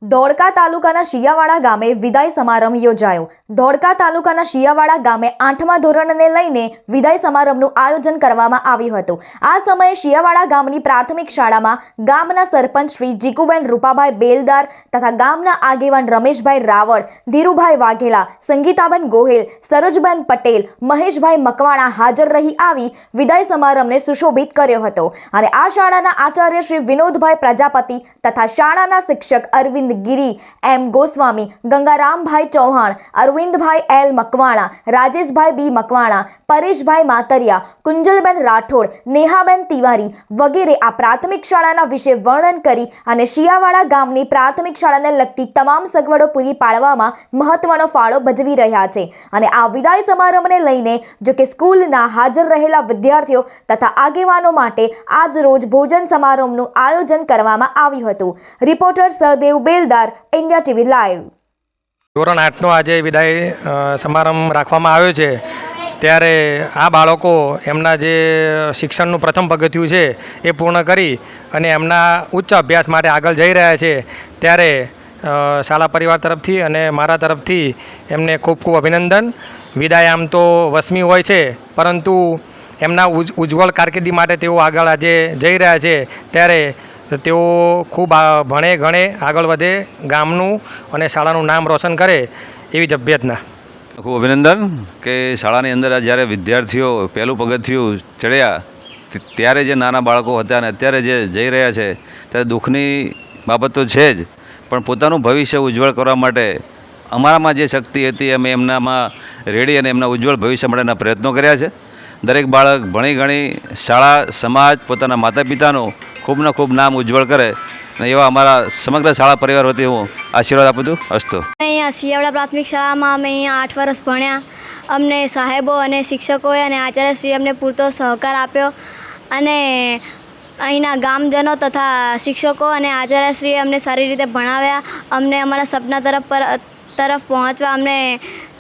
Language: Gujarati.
ધોળકા તાલુકાના શિયાવાડા ગામે વિદાય સમારંભ યોજાયો। ધોળકા તાલુકાના શિયાવાડા ગામે 8મા ધોરણને લઈને વિદાય સમારંભનું આયોજન કરવામાં આવ્યું હતું। આ સમયે શિયાવાડા ગામની પ્રાથમિક શાળામાં ગામના સરપંચ શ્રી જીકુબેન રૂપાભાઈ બેલદાર તથા ગામના આગેવાન રમેશભાઈ રાવળ, ધીરુભાઈ વાઘેલા, સંગીતાબેન ગોહિલ, સરોજબેન પટેલ, મહેશભાઈ મકવાણા હાજર રહી આવી વિદાય સમારંભને સુશોભિત કર્યો હતો। અને આ શાળાના આચાર્ય શ્રી વિનોદભાઈ પ્રજાપતિ તથા શાળાના શિક્ષક Arvind Giri, M Goswami, Gangarambhai Chauhan, Arvindbhai L Makwana, Rajeshbhai B Makwana, Pareshbhai Matariya, Kunjalben Rathod, Nehaben Tiwari वगैरे आ प्राथमिक शाळाना विषे वर्णन करी अने शियावाड़ा गामनी प्राथमिक शाळाने लगती तमाम सगवडो पूरी पाडवामां महत्वनो फाळो भजवी रह्या छे। अने आ विदाय समारंभने लईने जो के स्कूलना हाजर रहेला विद्यार्थीओ तथा आगेवानो माटे आज रोज भोजन समारंभनुं आयोजन करवामां आव्युं हतुं। रिपोर्टर सहदेव बेलदार, इंडिया टीवी लाइव। ધોરણ 8નો આજે વિદાય સમારંભ રાખવામાં આવ્યો છે। ત્યારે આ બાળકો એમના જે શિક્ષણનું પ્રથમ પગથિયું છે એ પૂર્ણ કરી અને એમના ઉચ્ચ અભ્યાસ માટે આગળ જઈ રહ્યા છે। ત્યારે શાળા પરિવાર તરફથી અને મારા તરફથી એમને ખૂબ ખૂબ અભિનંદન। વિદાય આમ તો વસમી હોય છે, પરંતુ એમના ઉજ્જવળ કારકિર્દી માટે તેઓ આગળ આજે જઈ રહ્યા છે। ત્યારે તેઓ ખૂબ ભણે ગણે આગળ વધે, ગામનું અને શાળાનું નામ રોશન કરે એવી જ અભ્યર્થના। ખૂબ અભિનંદન કે શાળાની અંદર જ્યારે વિદ્યાર્થીઓ પહેલું પગથિયું ચડ્યા ત્યારે જે નાના બાળકો હતા અને અત્યારે જે જઈ રહ્યા છે ત્યારે દુઃખની બાબત તો છે જ, પણ પોતાનું ભવિષ્ય ઉજ્જવળ કરવા માટે અમારામાં જે શક્તિ હતી અમે એમનામાં રેડી અને એમના ઉજ્જવળ ભવિષ્ય માટેના પ્રયત્નો કર્યા છે। દરેક બાળક ભણી ગણી શાળા, સમાજ, પોતાના માતા પિતાનું ખૂબના ખૂબ નામ ઉજ્જવળ કરે અને એવા અમારા સમગ્ર શાળા પરિવાર વતી હું આશીર્વાદ આપું છું। અસ્તુ। અહીંયા શિયાવાડા પ્રાથમિક શાળામાં અમે અહીંયા 8 વર્ષ ભણ્યા। અમને સાહેબો અને શિક્ષકોએ અને આચાર્યશ્રીએ અમને પૂરતો સહકાર આપ્યો અને અહીંના ગામજનો તથા શિક્ષકો અને આચાર્યશ્રીએ અમને સારી રીતે ભણાવ્યા। અમને અમારા સપના તરફ પહોંચવા અમને